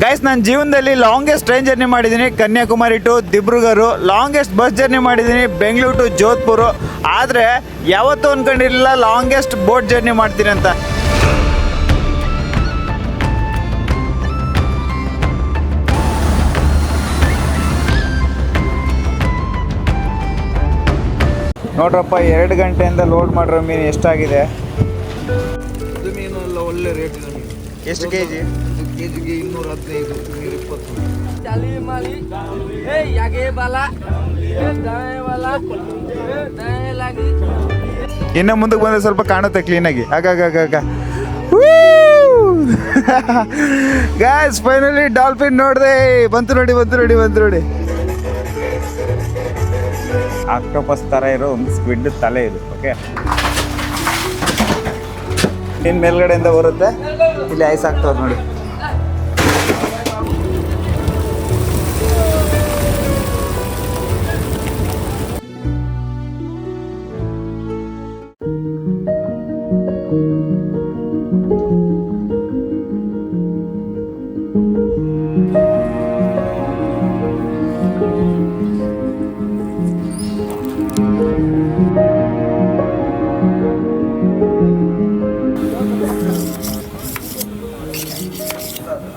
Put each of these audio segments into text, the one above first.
Guys, ನನ್ನ ಜೀವನದಲ್ಲಿ longest train journey ಮಾಡಿದ್ದೀನಿ Kanyakumari to Dibrugarh. Longest bus journey ಮಾಡಿದ್ದೀನಿ ಬೆಂಗಳೂರು ಟು ಜೋಧ್ಪುರ. ಆದರೆ ಯಾವತ್ತೂ ಅಂದ್ಕೊಂಡಿರಲಿಲ್ಲ ಲಾಂಗೆಸ್ಟ್ ಬೋಟ್ ಜರ್ನಿ ಮಾಡ್ತೀನಿ ಅಂತ. ನೋಡ್ರಪ್ಪ, 2 ಗಂಟೆಯಿಂದ ಲೋಡ್ ಮಾಡಿರೋ ಮೀನು ಎಷ್ಟಾಗಿದೆ. ಇದು ಮೀನು ಎಲ್ಲ ಒಳ್ಳೆ ರೇಟ್ ಇದೆ. ಎಷ್ಟು ಕೆಜಿ? ಕೆಜಿಗೆ 215, 220. चाली माली ए यागे वाला ए दाएं वाला ए दाएं लगी. ಇನ್ನು ಮುಂದಕ್ಕೆ ಬಂದರೆ ಸ್ವಲ್ಪ ಕಾಣುತ್ತೆ ಕ್ಲೀನಾಗಿ. ಆಗಾಗ ಗಾಯ್ಸ್, ಫೈನಲಿ ಡಾಲ್ಫಿನ್ ನೋಡಿದೆ. ಬಂತು ನೋಡಿ. ಆಕ್ಟೋಪಸ್ ಥರ ಇರೋ ಒಂದು ಸ್ಕ್ವಿಡ್ ತಲೆ ಇದು. ಓಕೆ, ಇನ್ನು ಮೇಲ್ಗಡೆಯಿಂದ ಬರುತ್ತೆ. ಇಲ್ಲಿ ಐಸ್ ಆಗ್ತದೆ ನೋಡಿ.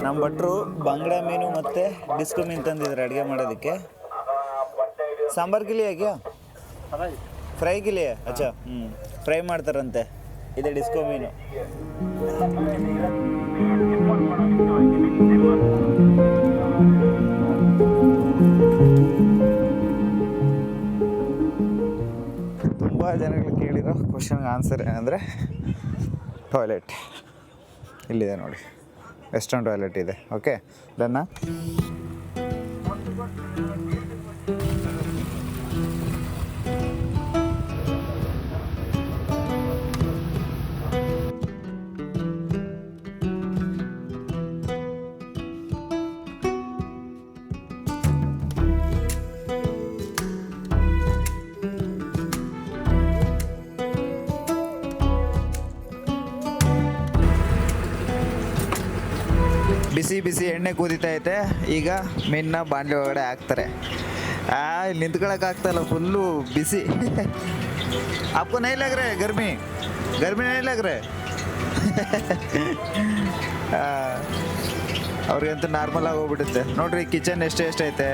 ನಮ್ಮ ಭಟ್ರು ಬಂಗಡ ಮೀನು ಮತ್ತು ಡಿಸ್ಕೋ ಮೀನು ತಂದಿದ್ದಾರೆ ಅಡುಗೆ ಮಾಡೋದಕ್ಕೆ. ಸಾಂಬಾರ್ ಗಿಲಿ ಕ್ಯಾ ಫ್ರೈ ಗಿಲಿ? ಅಚ್ಚಾ, ಫ್ರೈ ಮಾಡ್ತಾರಂತೆ. ಇದೆ ಡಿಸ್ಕೋ ಮೀನು. ತುಂಬ ಜನಗಳು ಕೇಳಿರೋ ಕ್ವಶನ್ಗೆ ಆನ್ಸರ್ ಏನಂದರೆ ಟಾಯ್ಲೆಟ್ ಇಲ್ಲಿದೆ ನೋಡಿ. ವೆಸ್ಟರ್ನ್ ಟಾಯ್ಲೆಟ್ ಇದೆ. ಓಕೆ, ಅದನ್ನು ಬಿಸಿ ಎಣ್ಣೆ ಕುದೀತಾ ಐತೆ. ಈಗ ಮೀನನ್ನ ಬಾಣಲೆ ಒಳಗಡೆ ಹಾಕ್ತಾರೆ. ಇಲ್ಲಿ ನಿಂತ್ಕೊಳಕ್ಕಾಗ್ತಾಯಿಲ್ಲ, ಫುಲ್ಲು ಬಿಸಿ. आपको नहीं लग रहा है गर्मी नहीं लग रहा है? ಅವ್ರಿಗಂತೂ ನಾರ್ಮಲ್ ಆಗಿ ಹೋಗ್ಬಿಡುತ್ತೆ. ನೋಡ್ರಿ ಕಿಚನ್ ಎಷ್ಟೈತೆ.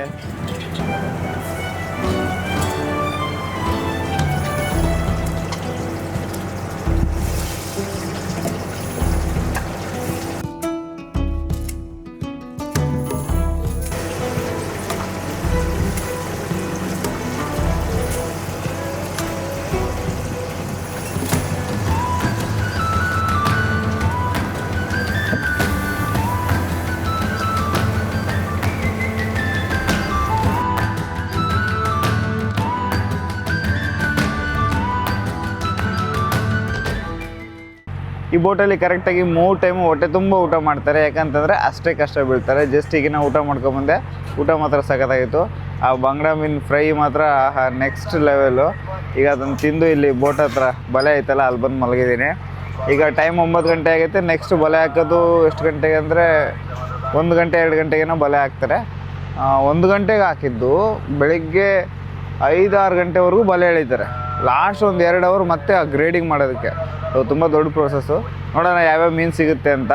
ಈ ಬೋಟಲ್ಲಿ ಕರೆಕ್ಟಾಗಿ 3 ಟೈಮು ಹೊಟ್ಟೆ ತುಂಬ ಊಟ ಮಾಡ್ತಾರೆ. ಯಾಕಂತಂದರೆ ಅಷ್ಟೇ ಕಷ್ಟ ಬೀಳ್ತಾರೆ. ಜಸ್ಟ್ ಈಗಿನ ಊಟ ಮಾಡ್ಕೊಂಬಂದೆ. ಊಟ ಮಾತ್ರ ಸಖತ್ತಾಗಿತ್ತು. ಆ ಬಂಗಡ ಮೀನು ಫ್ರೈ ಮಾತ್ರ ನೆಕ್ಸ್ಟ್ ಲೆವೆಲು. ಈಗ ಅದನ್ನು ತಿಂದು ಇಲ್ಲಿ ಬೋಟ್ ಹತ್ರ ಬಲೆ ಐತಲ್ಲ, ಅಲ್ಲಿ ಬಂದು ಮಲಗಿದ್ದೀನಿ. ಈಗ ಟೈಮ್ 9 ಗಂಟೆ ಆಗೈತೆ. ನೆಕ್ಸ್ಟ್ ಬಲೆ ಹಾಕೋದು ಎಷ್ಟು ಗಂಟೆಗೆ ಅಂದರೆ 1 ಗಂಟೆ 2 ಗಂಟೆಗೇನೋ ಬಲೆ ಹಾಕ್ತಾರೆ. 1 ಗಂಟೆಗೆ ಹಾಕಿದ್ದು ಬೆಳಿಗ್ಗೆ 5-6 ಗಂಟೆವರೆಗೂ ಬಲೆ ಎಳಿತಾರೆ. ಲಾಸ್ಟ್ ಒಂದು 2 ಅವರ್ ಮತ್ತೆ ಆ ಗ್ರೇಡಿಂಗ್ ಮಾಡೋದಕ್ಕೆ. ತುಂಬ ದೊಡ್ಡ ಪ್ರೋಸೆಸ್ಸು. ನೋಡೋಣ ಯಾವ್ಯಾವ ಮೀನು ಸಿಗುತ್ತೆ ಅಂತ.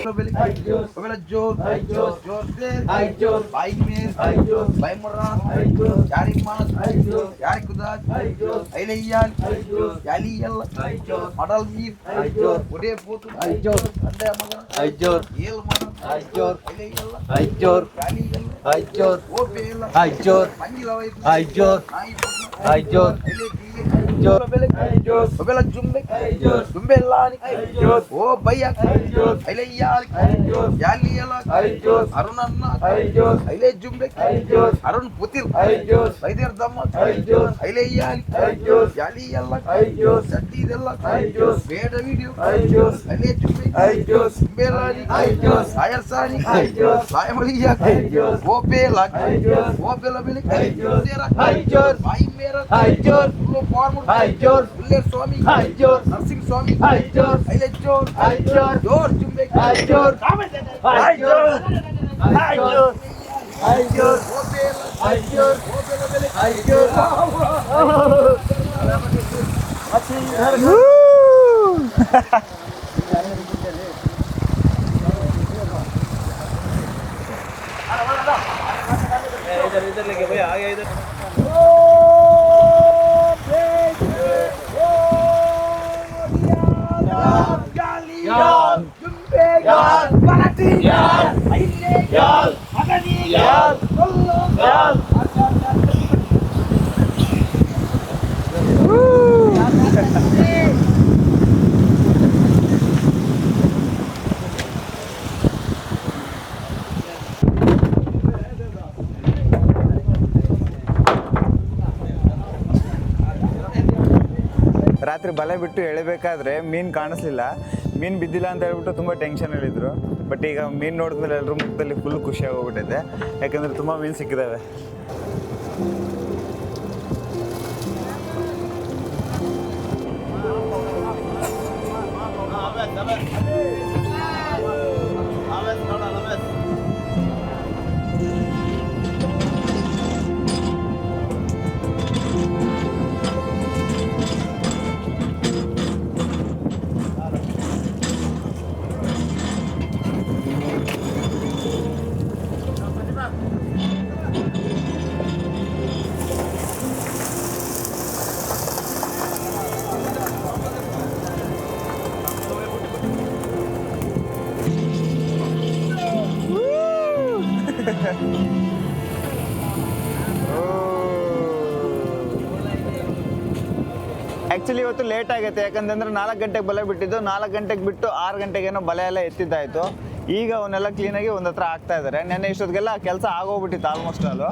जोर जोर से भाई मेर भाई मुर्रा यारी मास यारी कुदात ऐलैयाल यालियल मडल मीर उडे पोतु अंडे मगन येल मगन ऐलैयाल यालियल ओ बेल पंजिलवै बेला जुम्बे जुम्बे लानी ओ भैया ऐलैयाल यालियल अरुण अन्ना ऐले जुम्बे अरुण पुतिर वैद्यर दम्म ऐलैयाल यालियल सट्टीदೆಲ್ಲ ಬೇಡ ವಿಡಿಯೋ ऐले जुम्बे जुम्बे लानी आयर सानी सायमलिया ओ बेला बेले तेरा भाई मेरा लो फॉर्मूल बुल्ले स्वामी नरसिंह स्वामी ऐले जोर जोर जुम्बे जोर इधर लेके भैया आ गया इधर ರಾತ್ರಿ ಬಲೆ ಬಿಟ್ಟು ಎಳಿಬೇಕಾದ್ರೆ ಮೀನು ಕಾಣಿಸ್ಲಿಲ್ಲ, ಮೀನು ಬಿದ್ದಿಲ್ಲ ಅಂತ ಹೇಳ್ಬಿಟ್ಟು ತುಂಬ ಟೆನ್ಷನ್ ಹೇಳಿದ್ರು. ಬಟ್ ಈಗ ಮೀನು ನೋಡಿದ್ಮೇಲೆ ಎಲ್ಲರೂ ಮುಖದಲ್ಲಿ ಫುಲ್ ಖುಷಿಯಾಗಿ ಹೋಗ್ಬಿಟ್ಟಿದೆ, ಯಾಕಂದರೆ ತುಂಬ ಮೀನು ಸಿಕ್ಕಿದ್ದಾವೆ. ಆ್ಯಕ್ಚುಲಿ ಇವತ್ತು ಲೇಟ್ ಆಗೈತೆ, ಯಾಕಂತಂದ್ರೆ 4 ಗಂಟೆಗೆ ಬಲೆ ಬಿಟ್ಟಿದ್ದು, 4 ಗಂಟೆಗೆ ಬಿಟ್ಟು 6 ಗಂಟೆಗೇನೋ ಬಲೆ ಎಲ್ಲ ಎತ್ತಿದ್ದಾಯಿತು. ಈಗ ಅವನ್ನೆಲ್ಲ ಕ್ಲೀನಾಗಿ ಒಂದು ಹತ್ರ ಆಗ್ತಾ ಇದ್ದಾರೆ. ನೆನ್ನೆ ಇಷ್ಟೊತ್ತಿಗೆಲ್ಲ ಕೆಲಸ ಆಗೋಗ್ಬಿಟ್ಟಿತ್ತು ಆಲ್ಮೋಸ್ಟ್ ಅಲ್ಲೂ.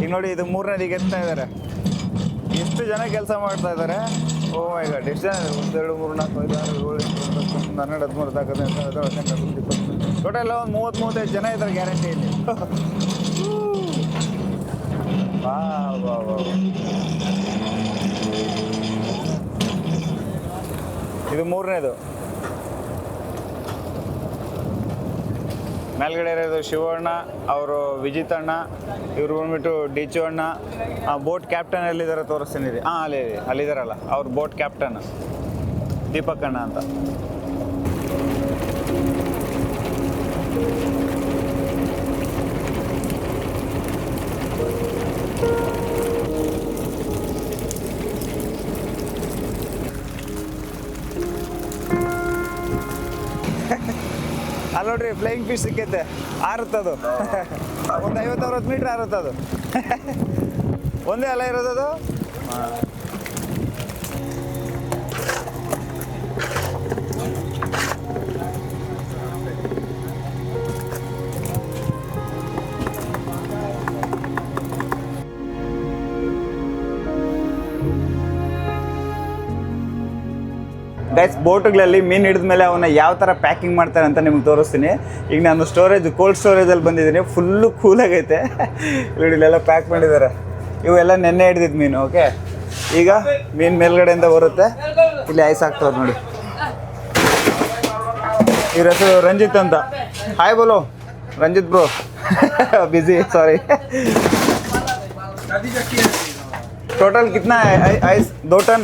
ಈಗ ನೋಡಿ ಇದು 3ನೇದಿಗೆ ಎತ್ತಾ ಇದ್ದಾರೆ. ಎಷ್ಟು ಜನ ಕೆಲಸ ಮಾಡ್ತಾ ಇದ್ದಾರೆ. ಓ ಮೈ ಗಾಡ್, ಎಷ್ಟು ಜನ? 1 2 3 4 5 6 7 8 9 10 11 12 13 14 15 ಟೋಟಲ್ ಒಂದು 30-35 ಜನ ಇದ್ದಾರೆ ಗ್ಯಾರಂಟಿ ಇಲ್ಲಿ. ವಾ ವಾ ವಾ, ಇದು 3ನೇದು. ಮೇಲ್ಗಡೆ ಇರೋದು ಶಿವಣ್ಣ, ಅವರು ವಿಜಿತ್ ಅಣ್ಣ, ಇವ್ರು ಬಂದ್ಬಿಟ್ಟು ಡಿಚು ಅಣ್ಣ. ಬೋಟ್ ಕ್ಯಾಪ್ಟನ್ ಎಲ್ಲಿದ್ದಾರೆ ತೋರಿಸ್ತೀನಿ. ಅಲ್ಲಿದ್ದಾರಲ್ಲ ಅವ್ರು ಬೋಟ್ ಕ್ಯಾಪ್ಟನ್ ದೀಪಕ್ ಅಣ್ಣ ಅಂತ. ಅಲ್ಲಿ ನೋಡ್ರಿ ಫ್ಲೈಯಿಂಗ್ ಫಿಶ್ ಸಿಕ್ಕೈತೆ, ಆರುತ್ತದು. ಒಂದು 50-60 ಮೀಟ್ರ್ ಆರುತ್ತದು. ಒಂದೇ ಅಲ್ಲ ಇರೋದದು. ಗೈಸ್, ಬೋಟುಗಳಲ್ಲಿ ಮೀನು ಹಿಡಿದ ಮೇಲೆ ಅವನ್ನ ಯಾವ ಥರ ಪ್ಯಾಕಿಂಗ್ ಮಾಡ್ತಾರೆ ಅಂತ ನಿಮ್ಗೆ ತೋರಿಸ್ತೀನಿ. ಈಗ ನಾನು ಕೋಲ್ಡ್ ಸ್ಟೋರೇಜಲ್ಲಿ ಬಂದಿದ್ದೀನಿ. ಫುಲ್ಲು ಕೂಲಾಗೈತೆ. ಇಲ್ಲೆಲ್ಲ ಪ್ಯಾಕ್ ಮಾಡಿದ್ದಾರೆ. ಇವೆಲ್ಲ ನೆನ್ನೆ ಹಿಡಿದಿದ್ದು ಮೀನು. ಓಕೆ, ಈಗ ಮೀನು ಮೇಲ್ಗಡೆಯಿಂದ ಬರುತ್ತೆ. ಇಲ್ಲಿ ಐಸ್ ಹಾಕ್ತವ್ರು ನೋಡಿ. ಇವ್ರ ಹೆಸರು ರಂಜಿತ್ ಅಂತ. ಹಾಯ್ ಬೋಲೋ Ranjit bro. Busy, sorry. Total कितना है आइस? 2 ton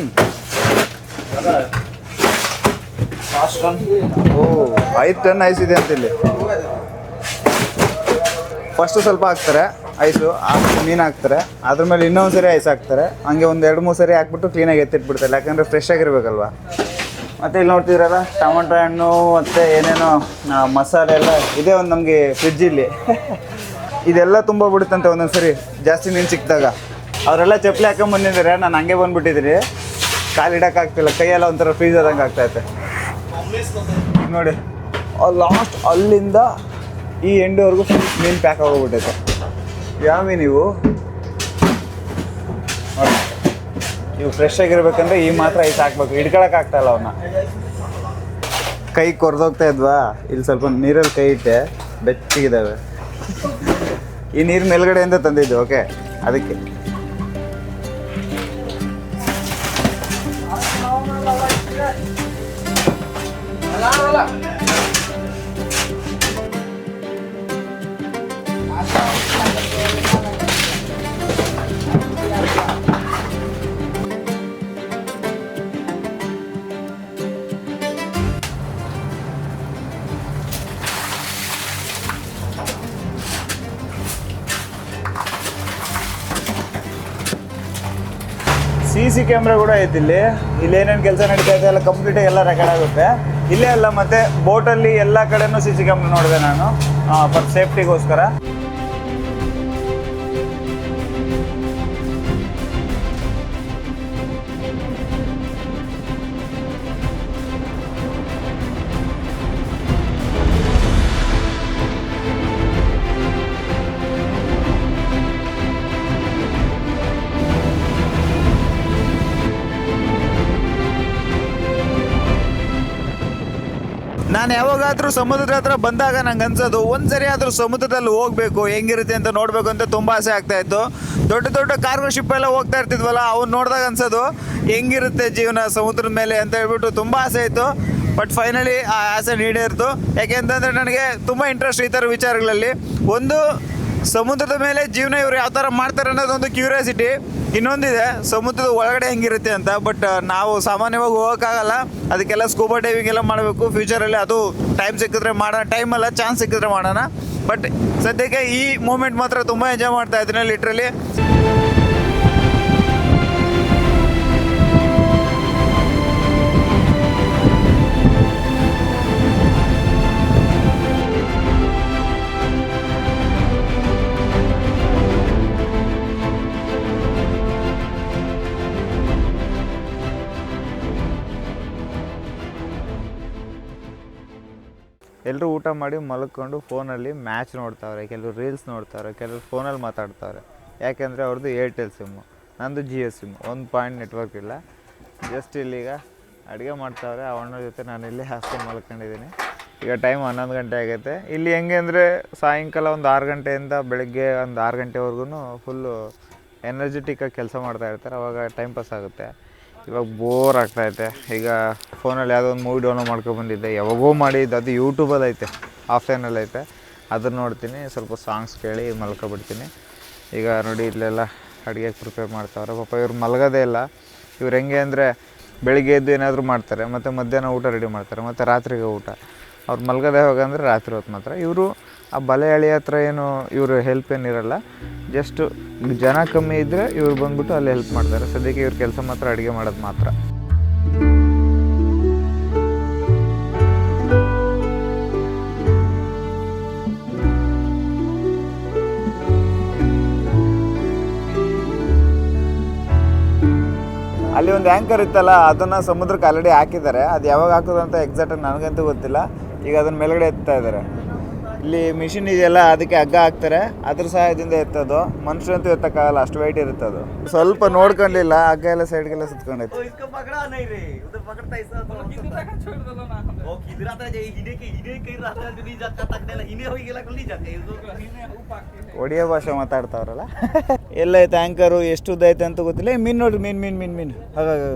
last one. ಓ 5 ಟನ್ ಐಸ್ ಇದೆ ಅಂತ ಇಲ್ಲಿ. ಫಸ್ಟು ಸ್ವಲ್ಪ ಹಾಕ್ತಾರೆ ಐಸು, ಆಮೇಲೆ ಮೀನು ಹಾಕ್ತಾರೆ, ಅದ್ರ ಮೇಲೆ ಇನ್ನೊಂದು ಸರಿ ಐಸ್ ಹಾಕ್ತಾರೆ. ಹಂಗೆ ಒಂದು 2-3 ಸರಿ ಹಾಕ್ಬಿಟ್ಟು ಕ್ಲೀನಾಗಿ ಎತ್ತಿಟ್ಬಿಡ್ತಾರೆ, ಯಾಕಂದರೆ ಫ್ರೆಶ್ ಆಗಿರ್ಬೇಕಲ್ವ. ಮತ್ತು ಇಲ್ಲಿ ನೋಡ್ತಿದ್ರಲ್ಲ ಟೊಮೊಟೊ ಹಣ್ಣು ಮತ್ತು ಏನೇನೋ ಮಸಾಲೆ ಎಲ್ಲ ಇದೆ. ಒಂದು ನಮಗೆ ಫ್ರಿಜ್ ಇಲ್ಲಿ ಇದೆಲ್ಲ ತುಂಬ ಬಿಡುತ್ತಂತೆ ಒಂದೊಂದು ಸರಿ ಜಾಸ್ತಿ ಮೀನು ಸಿಕ್ಕಿದಾಗ. ಅವರೆಲ್ಲ ಚಪ್ಪಲಿ ಹಾಕೊಂಡ್ ಬಂದಿದ್ದಾರೆ, ನಾನು ಹಂಗೆ ಬಂದುಬಿಟ್ಟಿದ್ದೀನಿ. ಕಾಲಿಡೋಕ್ಕಾಗ್ತಿಲ್ಲ, ಕೈಯೆಲ್ಲ ಒಂಥರ ಫ್ರೀಸ್ ಆದಂಗೆ ಆಗ್ತಾಯಿದೆ. ಈಗ ನೋಡಿ ಲಾಸ್ಟ್ ಅಲ್ಲಿಂದ ಈ ಎಂಡ್ವರೆಗೂ ಮೀನು ಪ್ಯಾಕ್ ಆಗೋಗ್ಬಿಟ್ಟೈತೆ. ಯಾವ ಮೀನು ಇವು ನೋಡಿ, ಇವು ಫ್ರೆಶ್ ಆಗಿರ್ಬೇಕಂದ್ರೆ ಈ ಮಾತ್ರ ಐಸ್ ಹಾಕ್ಬೇಕು, ಹಿಡ್ಕೊಳಕ್ಕೆ ಆಗ್ತಾಯಿಲ್ಲ ಅವನ್ನ. ಕೈ ಕೊರ್ದೋಗ್ತಾ ಇದ್ವಾ, ಇಲ್ಲಿ ಸ್ವಲ್ಪ ನೀರಲ್ಲಿ ಕೈ ಇಟ್ಟೆ, ಬೆಚ್ಚಗಿದ್ದಾವೆ. ಈ ನೀರು ಮೇಲ್ಗಡೆಯಿಂದ ತಂದಿದ್ದು, ಓಕೆ, ಅದಕ್ಕೆ. CC ಕ್ಯಾಮ್ರಾ ಕೂಡ ಐತಿ ಇಲ್ಲಿ. ಏನೇನು ಕೆಲಸ ನಡೀತಾ ಇದೆ ಎಲ್ಲ ಕಂಪ್ಲೀಟಾಗಿ ಎಲ್ಲ ರೆಕಾರ್ಡ್ ಆಗುತ್ತೆ ಇಲ್ಲೇ ಅಲ್ಲ. ಮತ್ತು ಬೋಟಲ್ಲಿ ಎಲ್ಲ ಕಡೆನೂ CC ಕ್ಯಾಮ್ರಾ ನೋಡಿದೆ ನಾನು, ಫಾರ್ ಸೇಫ್ಟಿಗೋಸ್ಕರ. ನಾನು ಯಾವಾಗಾದರೂ ಸಮುದ್ರದ ಹತ್ರ ಬಂದಾಗ ನಂಗೆ ಅನ್ಸೋದು ಒಂದ್ಸರಿ ಆದರೂ ಸಮುದ್ರದಲ್ಲಿ ಹೋಗಬೇಕು, ಹೆಂಗಿರುತ್ತೆ ಅಂತ ನೋಡಬೇಕು ಅಂತ ತುಂಬ ಆಸೆ ಆಗ್ತಾಯಿತ್ತು. ದೊಡ್ಡ ದೊಡ್ಡ ಕಾರ್ಗೋ ಶಿಪ್ ಎಲ್ಲ ಹೋಗ್ತಾ ಇರ್ತಿದ್ವಲ್ಲ, ಅವ್ನು ನೋಡಿದಾಗ ಅನ್ಸೋದು ಹೆಂಗಿರುತ್ತೆ ಜೀವನ ಸಮುದ್ರದ ಮೇಲೆ ಅಂತ ಹೇಳ್ಬಿಟ್ಟು ತುಂಬ ಆಸೆ ಇತ್ತು. ಬಟ್ ಫೈನಲಿ ಆ ಆಸೆ ಈಡೇರಿತು. ಯಾಕೆ ಅಂತಂದರೆ ನನಗೆ ತುಂಬ ಇಂಟ್ರೆಸ್ಟ್ ಈ ಥರ ವಿಚಾರಗಳಲ್ಲಿ. ಒಂದು, ಸಮುದ್ರದ ಮೇಲೆ ಜೀವನ ಇವರು ಯಾವ ಥರ ಮಾಡ್ತಾರೆ ಅನ್ನೋದೊಂದು ಕ್ಯೂರಿಯಾಸಿಟಿ. ಇನ್ನೊಂದಿದೆ ಸಮುದ್ರದ ಒಳಗಡೆ ಹೆಂಗಿರುತ್ತೆ ಅಂತ. ಬಟ್ ನಾವು ಸಾಮಾನ್ಯವಾಗಿ ಹೋಗೋಕ್ಕಾಗಲ್ಲ, ಅದಕ್ಕೆಲ್ಲ ಸ್ಕೂಬಾ ಡೈವಿಂಗ್ ಎಲ್ಲ ಮಾಡಬೇಕು ಫ್ಯೂಚರಲ್ಲಿ. ಅದು ಟೈಮ್ ಸಿಕ್ಕಿದ್ರೆ ಮಾಡೋಣ, ಟೈಮ್ ಅಲ್ಲ ಚಾನ್ಸ್ ಸಿಕ್ಕಿದ್ರೆ ಮಾಡೋಣ. ಬಟ್ ಸದ್ಯಕ್ಕೆ ಈ ಮೂಮೆಂಟ್ ಮಾತ್ರ ತುಂಬ ಎಂಜಾಯ್ ಮಾಡ್ತಾ ಇದ್ದೀನಿ ಲಿಟ್ರಲಿ. ಎಲ್ಲರೂ ಊಟ ಮಾಡಿ ಮಲ್ಕೊಂಡು ಫೋನಲ್ಲಿ ಮ್ಯಾಚ್ ನೋಡ್ತಾವ್ರೆ, ಕೆಲವರು ರೀಲ್ಸ್ ನೋಡ್ತಾವ್ರೆ, ಕೆಲವರು ಫೋನಲ್ಲಿ ಮಾತಾಡ್ತಾವ್ರೆ. ಯಾಕೆಂದರೆ ಅವ್ರದ್ದು ಏರ್ಟೆಲ್ ಸಿಮ್ಮು, ನಂದು Jio ಸಿಮ್ಮು. 1 ಪಾಯಿಂಟ್ ನೆಟ್ವರ್ಕ್ ಇಲ್ಲ. ಜಸ್ಟ್ ಇಲ್ಲೀಗ ಅಡುಗೆ ಮಾಡ್ತಾವ್ರೆ. ಅವನ ಜೊತೆ ನಾನಿಲ್ಲಿ ಹಾಸ್ಕೊಂಡು ಮಲ್ಕೊಂಡಿದ್ದೀನಿ. ಈಗ ಟೈಮ್ 11 ಗಂಟೆ ಆಗೈತೆ. ಇಲ್ಲಿ ಹೆಂಗೆ ಅಂದರೆ ಸಾಯಂಕಾಲ ಒಂದು 6 ಗಂಟೆಯಿಂದ ಬೆಳಗ್ಗೆ ಒಂದು 6 ಗಂಟೆವರೆಗೂ ಫುಲ್ಲು ಎನರ್ಜೆಟಿಕ್ಕಾಗಿ ಕೆಲಸ ಮಾಡ್ತಾಯಿರ್ತಾರೆ. ಅವಾಗ ಟೈಮ್ ಪಾಸ್ ಆಗುತ್ತೆ. ಇವಾಗ ಬೋರ್ ಆಗ್ತಾಯಿದೆ. ಈಗ ಫೋನಲ್ಲಿ ಯಾವುದೋ ಒಂದು ಮೂವಿ ಡೌನ್ಲೋಡ್ ಮಾಡ್ಕೊಬಂದಿದ್ದೆ, ಯಾವಾಗೋ ಮಾಡಿದ್ದು. ಅದು ಯೂಟ್ಯೂಬಲ್ಲಿ ಐತೆ, ಆಫ್ಲೈನಲ್ಲಿ ಐತೆ. ಅದನ್ನು ನೋಡ್ತೀನಿ, ಸ್ವಲ್ಪ ಸಾಂಗ್ಸ್ ಕೇಳಿ ಮಲ್ಕೊಬಿಡ್ತೀನಿ. ಈಗ ನೋಡಿ ಇಲ್ಲೆಲ್ಲ ಅಡುಗೆಗೆ ಪ್ರಿಪೇರ್ ಮಾಡ್ತಾವ್ರೆ. ಪಾಪ ಇವ್ರು ಮಲಗೋದೇ ಇಲ್ಲ. ಇವ್ರು ಹೆಂಗೆ ಅಂದರೆ ಬೆಳಿಗ್ಗೆ ಎದ್ದು ಏನಾದರೂ ಮಾಡ್ತಾರೆ, ಮತ್ತು ಮಧ್ಯಾಹ್ನ ಊಟ ರೆಡಿ ಮಾಡ್ತಾರೆ, ಮತ್ತು ರಾತ್ರಿಗೆ ಊಟ. ಅವ್ರು ಮಲಗೋದೇ ಹೋಗಂದರೆ ರಾತ್ರಿ ಹೊತ್ತು ಮಾತ್ರ. ಇವರು ಆ ಬಲೆ ಎಳೆ ಹತ್ರ ಏನು ಇವರು ಹೆಲ್ಪ್ ಏನಿರಲ್ಲ. ಜಸ್ಟು ಜನ ಕಮ್ಮಿ ಇದ್ದರೆ ಇವ್ರು ಬಂದ್ಬಿಟ್ಟು ಅಲ್ಲಿ ಹೆಲ್ಪ್ ಮಾಡ್ತಾರೆ. ಸದ್ಯಕ್ಕೆ ಇವ್ರ ಕೆಲಸ ಮಾತ್ರ ಅಡುಗೆ ಮಾಡೋದು ಮಾತ್ರ. ಅಲ್ಲಿ ಒಂದು ಆ್ಯಂಕರ್ ಇತ್ತಲ್ಲ, ಅದನ್ನು ಸಮುದ್ರಕ್ಕೆ ಆಲ್ರೆಡಿ ಹಾಕಿದ್ದಾರೆ. ಅದು ಯಾವಾಗ ಹಾಕೋದು ಅಂತ ಎಕ್ಸಾಕ್ಟಾಗಿ ನನಗಂತೂ ಗೊತ್ತಿಲ್ಲ. ಈಗ ಅದನ್ನ ಮೇಲ್ಗಡೆ ಎತ್ತಾ ಇದ್ದಾರೆ. ಇಲ್ಲಿ ಮಿಷಿನ್ ಇದೆಯಲ್ಲ, ಅದಕ್ಕೆ ಹಗ್ಗ ಹಾಕ್ತಾರೆ, ಅದ್ರ ಸಹಾಯದಿಂದ ಎತ್ತೋದು. ಮನುಷ್ಯರಂತೂ ಎತ್ತಕ್ಕಾಗಲ್ಲ, ಅಷ್ಟು ವೆಯ್ಟ್ ಇರುತ್ತೆ ಅದು. ಸ್ವಲ್ಪ ನೋಡ್ಕೊಂಡಿಲ್ಲ, ಹಗ್ಗ ಎಲ್ಲ ಸೈಡ್ಗೆಲ್ಲ ಸುತ್ಕೊಂಡೈತೆ. ಒಡಿಯಾ ಭಾಷೆ ಮಾತಾಡ್ತಾವ್ರಲ್ಲ. ಎಲ್ಲೈತೆ ಆ್ಯಂಕರು, ಎಷ್ಟು ಉದ್ದ ಐತೆ ಅಂತ ಗೊತ್ತಿಲ್ಲ. ಮೀನು ನೋಡ್ರಿ, ಮೀನು ಹಾಗಾಗಿ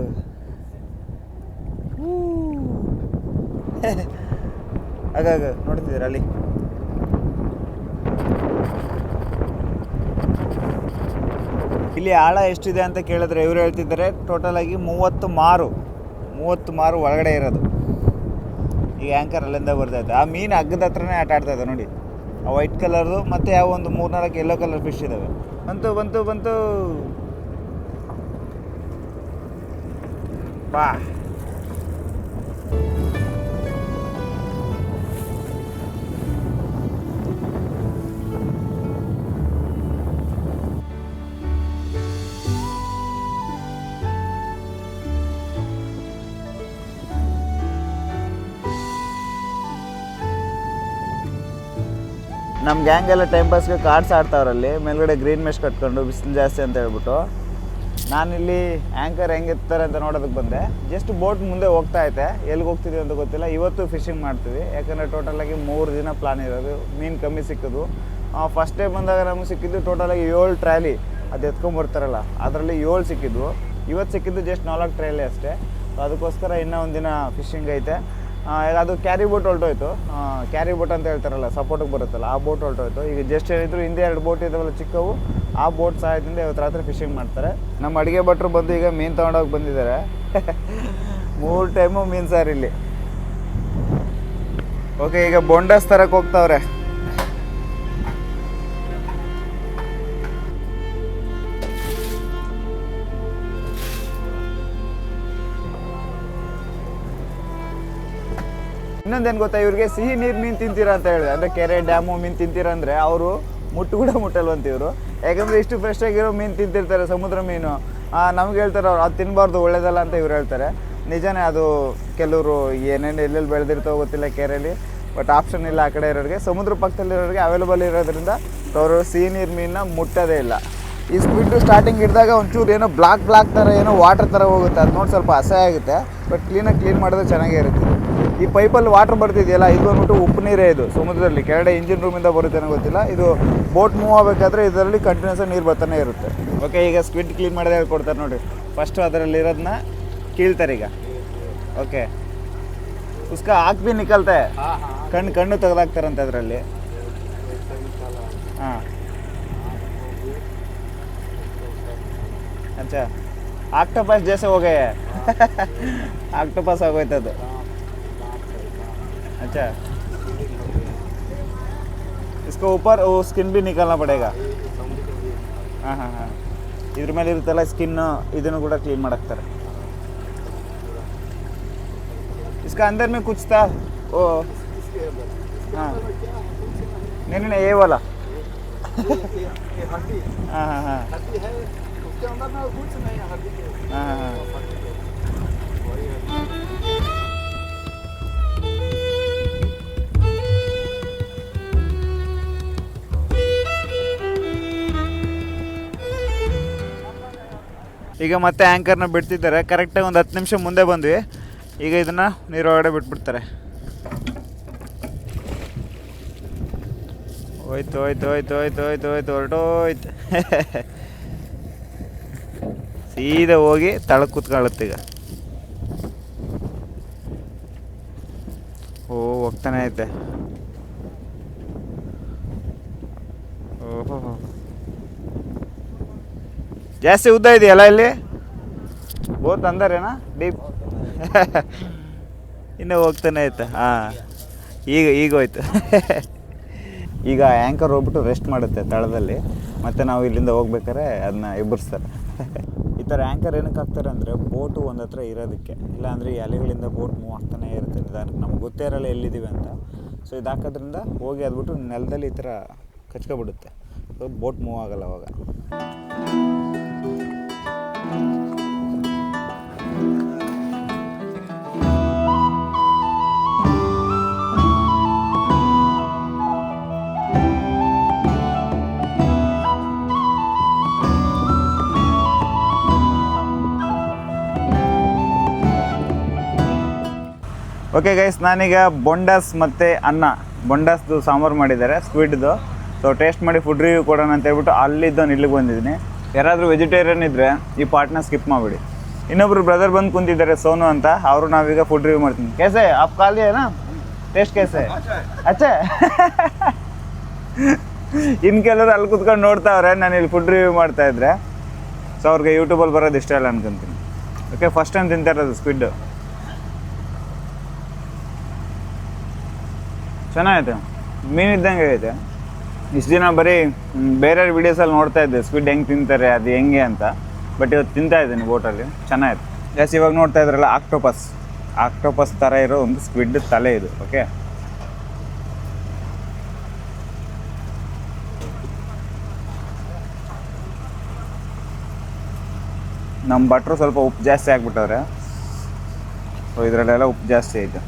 ಆಗಾಗ ನೋಡ್ತಿದ್ದೀರ ಅಲ್ಲಿ. ಇಲ್ಲಿ ಆಳ ಎಷ್ಟಿದೆ ಅಂತ ಕೇಳಿದ್ರೆ ಇವರು ಹೇಳ್ತಿದ್ದಾರೆ ಟೋಟಲಾಗಿ 30 ಮಾರು ಒಳಗಡೆ ಇರೋದು. ಈಗ ಆ್ಯಂಕರ್ ಅಲ್ಲಿಂದ ಬರ್ತೈತೆ. ಆ ಮೀನು ಹಗ್ಗದ ಹತ್ರನೇ ಆಟ ಆಡ್ತಾಯಿದೆ ನೋಡಿ. ಆ ವೈಟ್ ಕಲರ್ದು ಮತ್ತು ಯಾವ ಒಂದು 3-4 ಯೆಲ್ಲೋ ಕಲರ್ ಫಿಶ್ ಇದ್ದಾವೆ. ಬಂತು ಬಂತು ಬಂತು ಬಾ. ನಮ್ಮ ಗ್ಯಾಂಗ್ ಎಲ್ಲ ಟೈಮ್ ಪಾಸ್ಗೆ ಕಾರ್ಡ್ಸ್ ಆಡ್ತಾವ್ರಲ್ಲಿ ಮೇಲ್ಗಡೆ ಗ್ರೀನ್ ಮೆಶ್ ಕಟ್ಕೊಂಡು ಬಿಸಿಲು ಜಾಸ್ತಿ ಅಂತ ಹೇಳ್ಬಿಟ್ಟು. ನಾನಿಲ್ಲಿ ಆ್ಯಂಕರ್ ಹೆಂಗಿರ್ತಾರೆ ಅಂತ ನೋಡೋದಕ್ಕೆ ಬಂದೆ. ಜಸ್ಟ್ ಬೋಟ್ ಮುಂದೆ ಹೋಗ್ತಾ ಐತೆ, ಎಲ್ಲಿಗೆ ಹೋಗ್ತಿದ್ವಿ ಅಂತ ಗೊತ್ತಿಲ್ಲ. ಇವತ್ತು ಫಿಶಿಂಗ್ ಮಾಡ್ತೀವಿ, ಯಾಕಂದರೆ ಟೋಟಲಾಗಿ 3 ದಿನ ಪ್ಲಾನ್ ಇರೋದು. ಮೀನು ಕಮ್ಮಿ ಸಿಕ್ಕೋದು. ಫಸ್ಟ್ ಡೇ ಬಂದಾಗ ನಮಗೆ ಸಿಕ್ಕಿದ್ದು ಟೋಟಲಾಗಿ 7 ಟ್ರಾಲಿ, ಅದು ಎತ್ಕೊಂಬರ್ತಾರಲ್ಲ ಅದರಲ್ಲಿ 7 ಸಿಕ್ಕಿದ್ವು. ಇವತ್ತು ಸಿಕ್ಕಿದ್ದು ಜಸ್ಟ್ 4 ಟ್ರಾಲಿ ಅಷ್ಟೇ. ಅದಕ್ಕೋಸ್ಕರ ಇನ್ನೂ ಒಂದು ದಿನ ಫಿಶಿಂಗ್ ಐತೆ. ಅದು ಕ್ಯಾರಿ ಬೋಟ್ ಹೊರಟೋಯ್ತು. ಕ್ಯಾರಿ ಬೋಟ್ ಅಂತ ಹೇಳ್ತಾರಲ್ಲ, ಸಪೋರ್ಟಿಗೆ ಬರುತ್ತಲ್ಲ, ಆ ಬೋಟ್ ಹೊರಟೋಯ್ತು. ಈಗ ಜಸ್ಟ್ ಏನಿದ್ರು ಹಿಂದೆ 2 ಬೋಟ್ ಇದ್ದಾವಲ್ಲ ಚಿಕ್ಕವು, ಆ ಬೋಟ್ ಸಹಾಯದಿಂದ ಇವತ್ತು ರಾತ್ರಿ ಫಿಶಿಂಗ್ ಮಾಡ್ತಾರೆ. ನಮ್ಮ ಅಡುಗೆ ಭಟ್ರು ಬಂದು ಈಗ ಮೀನು ತೊಗೊಂಡೋಗಿ ಬಂದಿದ್ದಾರೆ. 3 ಟೈಮು ಮೀನು ಸಾರು ಇಲ್ಲಿ. ಓಕೆ, ಈಗ ಬೊಂಡಸ್ ತರಕ್ಕೆ ಹೋಗ್ತಾವ್ರೆ. ಇನ್ನೊಂದೇನು ಗೊತ್ತಾ, ಇವ್ರಿಗೆ ಸಿಹಿ ನೀರು ಮೀನು ತಿಂತೀರಾ ಅಂತ ಹೇಳಿದೆ. ಅಂದರೆ ಕೆರೆ ಡ್ಯಾಮು ಮೀನು ತಿಂತೀರಾ ಅಂದರೆ ಅವರು ಮುಟ್ಟು ಕೂಡ ಮುಟ್ಟಲ್ವಂತ ಇವರು. ಯಾಕಂದರೆ ಇಷ್ಟು ಫ್ರೆಶ್ ಆಗಿರೋ ಮೀನು ತಿಂತಿರ್ತಾರೆ, ಸಮುದ್ರ ಮೀನು. ನಮ್ಗೆ ಹೇಳ್ತಾರೆ ಅವ್ರು ಅದು ತಿನ್ನಬಾರ್ದು, ಒಳ್ಳೇದಲ್ಲ ಅಂತ ಇವ್ರು ಹೇಳ್ತಾರೆ. ನಿಜನೇ, ಅದು ಕೆಲವರು ಏನೇನು ಎಲ್ಲೆಲ್ಲಿ ಬೆಳೆದಿರ್ತೋ ಗೊತ್ತಿಲ್ಲ ಕೆರೆಯಲ್ಲಿ. ಬಟ್ ಆಪ್ಷನ್ ಇಲ್ಲ ಆ ಕಡೆ ಇರೋರಿಗೆ. ಸಮುದ್ರ ಪಕ್ಕದಲ್ಲಿರೋರಿಗೆ ಅವೈಲೇಬಲ್ ಇರೋದ್ರಿಂದ ಅವರು ಸಿಹಿ ನೀರು ಮೀನನ್ನ ಮುಟ್ಟೋದೇ ಇಲ್ಲ. ಈ ಸ್ಕ್ವಿಡ್ ಸ್ಟಾರ್ಟಿಂಗ್ ಹಿಡಿದಾಗ ಒಂಚೂರು ಏನೋ ಬ್ಲಾಕ್ ಥರ ಏನೋ ವಾಟರ್ ಥರ ಹೋಗುತ್ತೆ. ಅದು ನೋಡಿ ಸ್ವಲ್ಪ ಅಸಹ್ಯ ಆಗುತ್ತೆ. ಬಟ್ ಕ್ಲೀನ್ ಮಾಡಿದ್ರೆ ಚೆನ್ನಾಗೇ ಇರುತ್ತೆ. ಈ ಪೈಪಲ್ಲಿ ವಾಟರ್ ಬರ್ತಿದೆಯಲ್ಲ, ಇದು ಬಂದ್ಬಿಟ್ಟು ಉಪ್ಪು ನೀರೇ. ಇದು ಸಮುದ್ರದಲ್ಲಿ ಕೆಳಗಡೆ ಇಂಜಿನ್ ರೂಮಿಂದ ಬರುತ್ತೆ ಅನ್ನೋ ಗೊತ್ತಿಲ್ಲ. ಇದು ಬೋಟ್ ಮೂವ್ ಆಗಬೇಕಾದ್ರೆ ಇದರಲ್ಲಿ ಕಂಟಿನ್ಯೂಸ್ ನೀರು ಬರ್ತಾನೆ ಇರುತ್ತೆ. ಓಕೆ, ಈಗ ಸ್ಕ್ವಿಡ್ ಕ್ಲೀನ್ ಮಾಡೋದೇ ಹೇಳ್ಕೊಡ್ತಾರೆ ನೋಡಿ. ಫಸ್ಟು ಅದರಲ್ಲಿ ಇರೋದನ್ನ ಕೀಳ್ತಾರೆ ಈಗ. ಓಕೆ, ಉಸ್ಕ ಆಕ್ ಭೀ ನಿಕಲ್ತೆ, ಕಣ್ಣು ತೆಗೆದಾಕ್ತಾರಂತೆ ಅದರಲ್ಲಿ. ಹಾಂ, अच्छा ऑक्टोपस जैसे हो गए हैं. ऑक्टोपस ಆಗೋಯ್ತು ಅದು. अच्छा, इसको ऊपर वो स्किन भी निकालना पड़ेगा. हाँ हाँ हाँ, ಇದ್ರ ಮೇಲೆ ಇರುತ್ತಲ್ಲ ಸ್ಕಿನ್, ಇದನ್ನು ಕೂಡ ಕ್ಲೀನ್ ಮಾಡಾಕ್ತಾರೆ. इसका अंदर में कुछ था वो. हाँ, नहीं ये वाला. हाँ हाँ हाँ, ಈಗ ಮತ್ತೆ ಆ್ಯಂಕರ್ನ ಬಿಡ್ತಿದ್ದಾರೆ. ಕರೆಕ್ಟಾಗಿ ಒಂದು 10 ನಿಮಿಷ ಮುಂದೆ ಬಂದ್ವಿ. ಈಗ ಇದನ್ನು ನೀರೊಳಗಡೆ ಬಿಟ್ಬಿಡ್ತಾರೆ. ಹೋಯ್ತು ಹೊರಟೋಯ್ತು. ಸೀದಾ ಹೋಗಿ ತಳಕ್ಕೆ ಕೂತ್ಕೊಳ್ಳುತ್ತೆ ಈಗ. ಹೋಗ್ತಾನೆ ಐತೆ. ಓಹೋ, ಜಾಸ್ತಿ ಉದ್ದ ಇದೆಯಲ್ಲ ಇಲ್ಲಿ. ಬೋತ್ ಅಂದರೇನಾ ಡೀಪ್. ಇನ್ನೂ ಹೋಗ್ತಾನೆ ಐತೆ. ಹಾಂ, ಈಗ ಹೋಯ್ತು. ಈಗ ಆ್ಯಂಕರ್ ಹೋಗ್ಬಿಟ್ಟು ರೆಸ್ಟ್ ಮಾಡುತ್ತೆ ತಳದಲ್ಲಿ. ಮತ್ತು ನಾವು ಇಲ್ಲಿಂದ ಹೋಗ್ಬೇಕಾದ್ರೆ ಅದನ್ನ ಎಬ್ಬರಿಸ್ತಾರೆ. ಈ ಥರ ಆ್ಯಂಕರ್ ಏನಕ್ಕೆ ಹಾಕ್ತಾರೆ ಅಂದರೆ ಬೋಟು ಒಂದು ಹತ್ರ ಇರೋದಕ್ಕೆ. ಇಲ್ಲಾಂದರೆ ಈ ಅಲೆಗಳಿಂದ ಬೋಟ್ ಮೂವ್ ಆಗ್ತಾನೆ ಇರುತ್ತೆ ನಿಧಾನಕ್ಕೆ, ನಮ್ಗೆ ಗೊತ್ತೇ ಇರಲ್ಲ ಎಲ್ಲಿದ್ದೀವಿ ಅಂತ. ಸೊ ಇದು ಹಾಕೋದ್ರಿಂದ ಹೋಗಿ ಅದ್ಬಿಟ್ಟು ನೆಲದಲ್ಲಿ ಈ ಥರ ಕಚ್ಕೊಬಿಡುತ್ತೆ. ಸೊ ಬೋಟ್ ಮೂವ್ ಆಗಲ್ಲ ಅವಾಗ. ಓಕೆ ಗೈಸ್, ನಾನೀಗ ಬೊಂಡಾಸ್ ಮತ್ತು ಅನ್ನ, ಬೊಂಡಾಸ್ದು ಸಾಂಬಾರು ಮಾಡಿದ್ದಾರೆ ಸ್ಕ್ವಿಡ್ದು. ಸೊ ಟೇಸ್ಟ್ ಮಾಡಿ ಫುಡ್ ರಿವ್ಯೂ ಕೊಡೋಣ ಅಂತ ಹೇಳ್ಬಿಟ್ಟು ಅಲ್ಲಿದ್ದವನು ಇಲ್ಲಿಗೆ ಬಂದಿದ್ದೀನಿ. ಯಾರಾದರೂ ವೆಜಿಟೇರಿಯನ್ ಇದ್ದರೆ ಈ ಪಾರ್ಟ್ನ ಸ್ಕಿಪ್ ಮಾಡಿಬಿಡಿ. ಇನ್ನೊಬ್ರು ಬ್ರದರ್ ಬಂದು ಕುಂತಿದ್ದಾರೆ, ಸೋನು ಅಂತ. ಅವರು ನಾವೀಗ ಫುಡ್ ರಿವ್ಯೂ ಮಾಡ್ತೀನಿ. कैसे आप खा लिए ना? ಟೇಸ್ಟ್ कैसे? अच्छा. ಇನ್ನು ಕೆಲವರು ಅಲ್ಲಿ ಕುತ್ಕೊಂಡು ನೋಡ್ತಾವ್ರೆ ನಾನು ಇಲ್ಲಿ ಫುಡ್ ರಿವ್ಯೂ ಮಾಡ್ತಾಯಿದ್ರೆ. ಸೊ ಅವ್ರಿಗೆ ಯೂಟ್ಯೂಬಲ್ಲಿ ಬರೋದು ಇಷ್ಟ ಇಲ್ಲ ಅನ್ಕೊಂತೀನಿ. ಓಕೆ, ಫಸ್ಟ್ ಟೈಮ್ ತಿಂತಾ ಇರೋದು ಸ್ಕ್ವಿಡ್. ಚೆನ್ನಾಗೈತೆ, ಮೀನಿದ್ದಂಗೆ ಐತೆ. ಇಷ್ಟು ದಿನ ಬರೀ ಬೇರೆ ವೀಡಿಯೋಸಲ್ಲಿ ನೋಡ್ತಾ ಇದ್ದೆ ಸ್ಕ್ವಿಡ್ ಹೆಂಗೆ ತಿಂತಾರೆ ಅದು ಹೆಂಗೆ ಅಂತ, ಬಟ್ ಇವತ್ತು ತಿಂತಾ ಇದ್ದೀನಿ ಬೋಟಲ್ಲಿ, ಚೆನ್ನಾಗಿತ್ತು. ಜಾಸ್ತಿ ಇವಾಗ ನೋಡ್ತಾ ಇದ್ರಲ್ಲ ಆಕ್ಟೋಪಸ್ ಥರ ಇರೋ ಒಂದು ಸ್ಕ್ವಿಡ್ ತಲೆ ಇದು. ಓಕೆ, ನಮ್ಮ ಭಟ್ರು ಸ್ವಲ್ಪ ಉಪ್ಪು ಜಾಸ್ತಿ ಹಾಕ್ಬಿಟ್ಟವ್ರೆ, ಸೊ ಇದರಲ್ಲೆಲ್ಲ ಉಪ್ಪು ಜಾಸ್ತಿ ಐತೆ.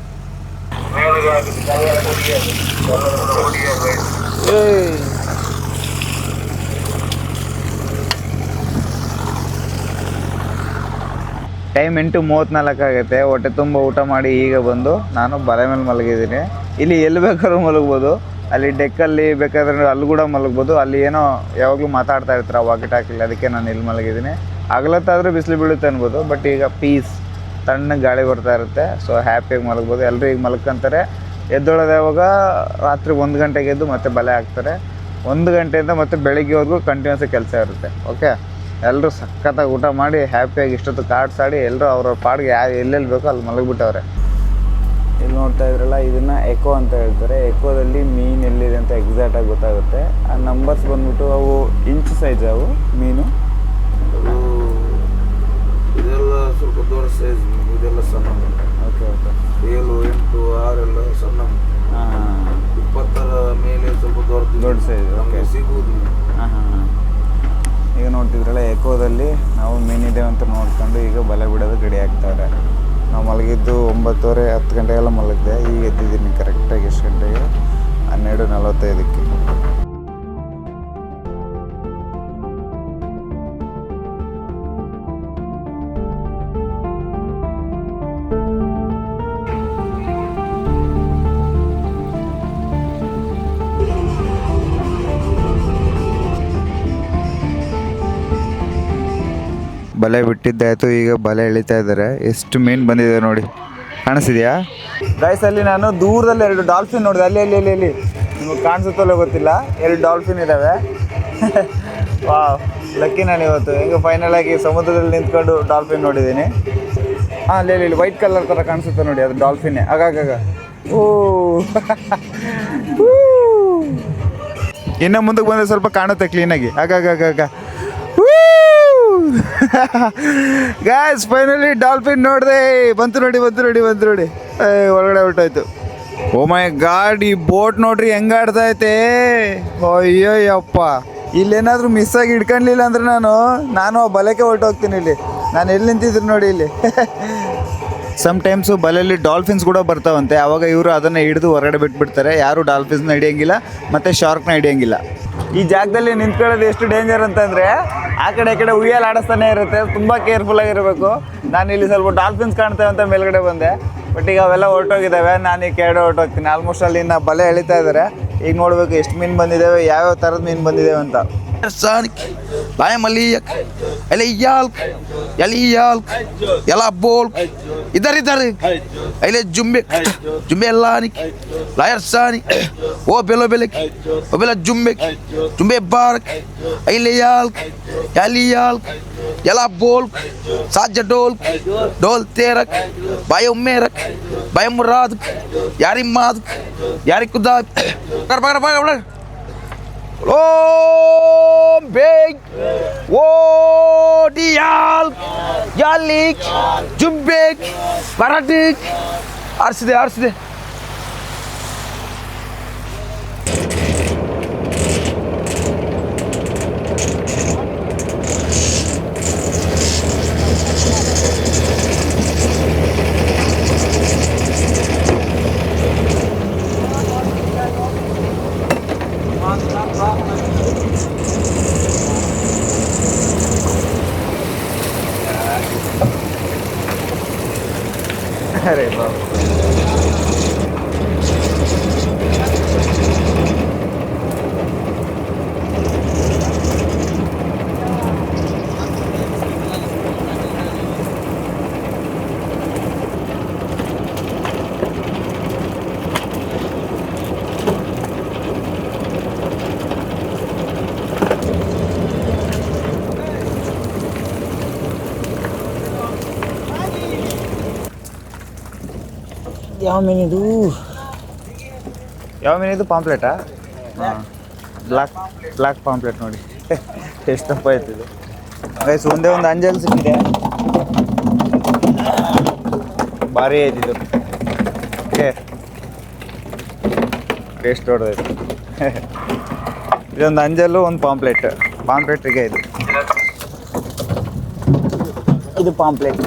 ಟೈಮ್ 8:34 ಆಗೈತೆ. ಹೊಟ್ಟೆ ತುಂಬ ಊಟ ಮಾಡಿ ಈಗ ಬಂದು ನಾನು ಬಲೆ ಮೇಲೆ ಮಲಗಿದ್ದೀನಿ. ಇಲ್ಲಿ ಎಲ್ಲಿ ಬೇಕಾದ್ರೂ ಮಲಗ್ಬೋದು, ಅಲ್ಲಿ ಡೆಕ್ಕಲ್ಲಿ ಬೇಕಾದ್ರೆ ಅಲ್ಲಿ ಕೂಡ ಮಲಗ್ಬೋದು. ಅಲ್ಲಿ ಏನೋ ಯಾವಾಗಲೂ ಮಾತಾಡ್ತಾ ಇರ್ತಾರೆ ವಾಕಿ ಟಾಕಿಲ್ಲ, ಅದಕ್ಕೆ ನಾನು ಇಲ್ಲಿ ಮಲಗಿದ್ದೀನಿ. ಹಗಲತ್ತಾದರೂ ಬಿಸಿಲು ಬೀಳುತ್ತೆ ಅನ್ಬೋದು, ಬಟ್ ಈಗ ಪೀಸ್ ತಣ್ಣ ಗಾಳಿ ಬರ್ತಾ ಇರುತ್ತೆ, ಸೊ ಹ್ಯಾಪಿಯಾಗಿ ಮಲಗ್ಬೋದು. ಎಲ್ಲರೂ ಈಗ ಮಲ್ಕೊಂತಾರೆ. ಎದ್ದೊಳೋದು ಯಾವಾಗ ರಾತ್ರಿ 1 ಗಂಟೆಗೆ ಎದ್ದು ಮತ್ತೆ ಬಲೆ ಹಾಕ್ತಾರೆ. 1 ಗಂಟೆಯಿಂದ ಮತ್ತೆ ಬೆಳಿಗ್ಗೆವರೆಗೂ ಕಂಟಿನ್ಯೂಸ್ ಕೆಲಸ ಇರುತ್ತೆ. ಓಕೆ, ಎಲ್ಲರೂ ಸಖತ್ತಾಗಿ ಊಟ ಮಾಡಿ ಹ್ಯಾಪಿಯಾಗಿ ಇಷ್ಟೊತ್ತು ಕಾರ್ಡ್ಸ್ ಆಡಿ ಎಲ್ಲರೂ ಅವ್ರವ್ರ ಪಾಡಿಗೆ ಎಲ್ಲೆಲ್ಲಿ ಬೇಕೋ ಅಲ್ಲಿ ಮಲಗಿಬಿಟ್ಟವ್ರೆ. ಇಲ್ಲಿ ನೋಡ್ತಾ ಇದ್ರಲ್ಲ, ಇದನ್ನು ಎಕೋ ಅಂತ ಹೇಳ್ತಾರೆ. ಎಕೋದಲ್ಲಿ ಮೀನು ಎಲ್ಲಿದೆ ಅಂತ ಎಕ್ಸಾಕ್ಟಾಗಿ ಗೊತ್ತಾಗುತ್ತೆ. ಆ ನಂಬರ್ಸ್ ಬಂದ್ಬಿಟ್ಟು ಅವು ಇಂಚ್ ಸೈಜ್, ಅವು ಮೀನು. ಇದೆಲ್ಲ ಸ್ವಲ್ಪ ದೊಡ್ಡ ಸೈಜ್, ಇದೆಲ್ಲ ಸಣ್ಣ. ಓಕೆ ಓಕೆ, 7, 8, 6 ಎಲ್ಲ ಸಣ್ಣ. 20ರ ಮೇಲೆ ಸ್ವಲ್ಪ ದೊಡ್ಡ ಸೈಜ್ ಓಕೆ ಸಿಗುವುದು. ಈಗ ನೋಡ್ತಿದ್ರಲ್ಲ, ಎಕೋದಲ್ಲಿ ನಾವು ಮೀನಿದೆ ಅಂತ ನೋಡ್ಕೊಂಡು ಈಗ ಬಲೆ ಬಿಡೋದು ರೆಡಿ ಆಗ್ತಾರೆ. ನಾವು ಮಲಗಿದ್ದು 9:30, 10 ಗಂಟೆಗೆಲ್ಲ ಮಲಗಿದೆ. ಈಗ ಎದ್ದಿದ್ದೀನಿ ಕರೆಕ್ಟಾಗಿ ಎಷ್ಟು ಗಂಟೆಗೆ? 12:45. ಬಲೆ ಬಿಟ್ಟಿದ್ದಾಯಿತು, ಈಗ ಬಲೆ ಎಳಿತಾ ಇದ್ದಾರೆ. ಎಷ್ಟು ಮೀನು ಬಂದಿದೆ ನೋಡಿ, ಕಾಣಿಸಿದೆಯಾ ಗೈಸ್? ಅಲ್ಲಿ ನಾನು ದೂರದಲ್ಲಿ 2 ಡಾಲ್ಫಿನ್ ನೋಡಿದೆ. ಅಲ್ಲಿ ಅಲ್ಲಿ ಅಲ್ಲಿ ಅಲ್ಲಿ ನಿಮಗೆ ಕಾಣಿಸುತ್ತಲ್ಲೋ ಗೊತ್ತಿಲ್ಲ, 2 ಡಾಲ್ಫಿನ್ ಇದ್ದಾವೆ. ವಾವ್, ಲಕ್ಕಿ ನಾನು ಇವತ್ತು ಹೆಂಗೆ ಫೈನಲ್ ಆಗಿ ಸಮುದ್ರದಲ್ಲಿ ನಿಂತ್ಕೊಂಡು ಡಾಲ್ಫಿನ್ ನೋಡಿದ್ದೀನಿ. ಹಾಂ, ಅಲ್ಲಿ ಅಲ್ಲಿ ವೈಟ್ ಕಲರ್ ಥರ ಕಾಣಿಸುತ್ತೆ ನೋಡಿ, ಅದು ಡಾಲ್ಫಿನ್ನೇ. ಆಗಾಗ ಓ ಇನ್ನು ಮುಂದಕ್ಕೆ ಬಂದರೆ ಸ್ವಲ್ಪ ಕಾಣುತ್ತೆ ಕ್ಲೀನಾಗಿ. ಆಗಾಗ ಗಾಯ್ಸ್, ಫೈನಲಿ ಡಾಲ್ಫಿನ್ ನೋಡಿದೆ. ಬಂತು ನೋಡಿ ಒಳಗಡೆ ಹೊರಟೋಯ್ತು. ಓ ಮೈ ಗಾಡ್, ಈ ಬೋಟ್ ನೋಡ್ರಿ ಹೆಂಗೆ ಆಡ್ತಾ ಐತೆ. ಅಯ್ಯೋಯ್ಯಪ್ಪ, ಇಲ್ಲೇನಾದರೂ ಮಿಸ್ ಆಗಿ ಹಿಡ್ಕೊಳ್ಳಿಲ್ಲ ಅಂದ್ರೆ ನಾನು ಆ ಬಲೆಗೆ ಹೊರಟೋಗ್ತೀನಿ. ಇಲ್ಲಿ ನಾನು ಎಲ್ಲಿ ನಿಂತಿದ್ರು ನೋಡಿ ಇಲ್ಲಿ. ಸಮ್ಟೈಮ್ಸು ಬಲೆಯಲ್ಲಿ ಡಾಲ್ಫಿನ್ಸ್ ಕೂಡ ಬರ್ತಾವಂತೆ. ಆವಾಗ ಇವರು ಅದನ್ನು ಹಿಡಿದು ಹೊರಗಡೆ ಬಿಟ್ಬಿಡ್ತಾರೆ. ಯಾರು ಡಾಲ್ಫಿನ್ಸ್ನ ಹಿಡಿಯೋಂಗಿಲ್ಲ ಮತ್ತು ಶಾರ್ಕ್ನ ಹಿಡಿಯೋಂಗಿಲ್ಲ. ಈ ಜಾಗದಲ್ಲಿ ನಿಂತ್ಕೊಳ್ಳೋದು ಎಷ್ಟು ಡೇಂಜರ್ ಅಂತಂದರೆ, ಆ ಕಡೆ ಈ ಕಡೆ ಉಯ್ಯಾಲೆ ಆಡಿಸ್ತಾನೆ ಇರುತ್ತೆ. ತುಂಬ ಕೇರ್ಫುಲ್ಲಾಗಿರಬೇಕು. ನಾನು ಇಲ್ಲಿ ಸ್ವಲ್ಪ ಡಾಲ್ಫಿನ್ಸ್ ಕಾಣ್ತೇವೆ ಅಂತ ಮೇಲ್ಗಡೆ ಬಂದೆ, ಬಟ್ ಈಗ ಅವೆಲ್ಲ ಹೊರಟೋಗಿದ್ದಾವೆ. ನಾನು ಈ ಕೆಳಗಡೆ ಹೊರಟೋಗ್ತೀನಿ. ಆಲ್ಮೋಸ್ಟ್ ಅಲ್ಲಿ ಇನ್ನು ಬಲೆ ಎಳಿತಾ ಇದ್ದಾರೆ. ಈಗ ನೋಡಬೇಕು ಎಷ್ಟು ಮೀನು ಬಂದಿದ್ದಾವೆ, ಯಾವ್ಯಾವ ಥರದ ಮೀನು ಬಂದಿದ್ದಾವೆ ಅಂತ. Laim aliak, eliyalk, yaliyalk, yalabolk, idar, ele jumbe lanik, layar sanik, o belek, o bela jumbe bark, eliyalk, yaliyalk, yalabolk, sajadolk, dol terak, bayam merak, bayam murad, yari mad, yari kudab, kar. Om beg, wo dial, yalik, jumbek, baradik, arside. अरे बाप, ಯಾವ ಮೀನಿದು? ಯಾವ ಮೀನಿದು ಪಾಂಪ್ಲೆಟಾ? ಹಾಂ, black pamphlet ನೋಡಿ ಎಷ್ಟು ದಪ್ಪ ಆಯ್ತಿದೆ guys. ಒಂದೇ ಒಂದು ಅಂಜಲ್ ಸಿಕ್ಕಿದೆ, ಭಾರಿ ಆಯ್ತಿದ್ದು. Okay, taste ಹೊಡೆದೈತೆ. ಇದೊಂದು ಅಂಜಲ್ಲು, ಒಂದು ಪಾಂಪ್ಲೆಟ್ಗೆ ಇದು ಪಾಂಪ್ಲೆಟ್.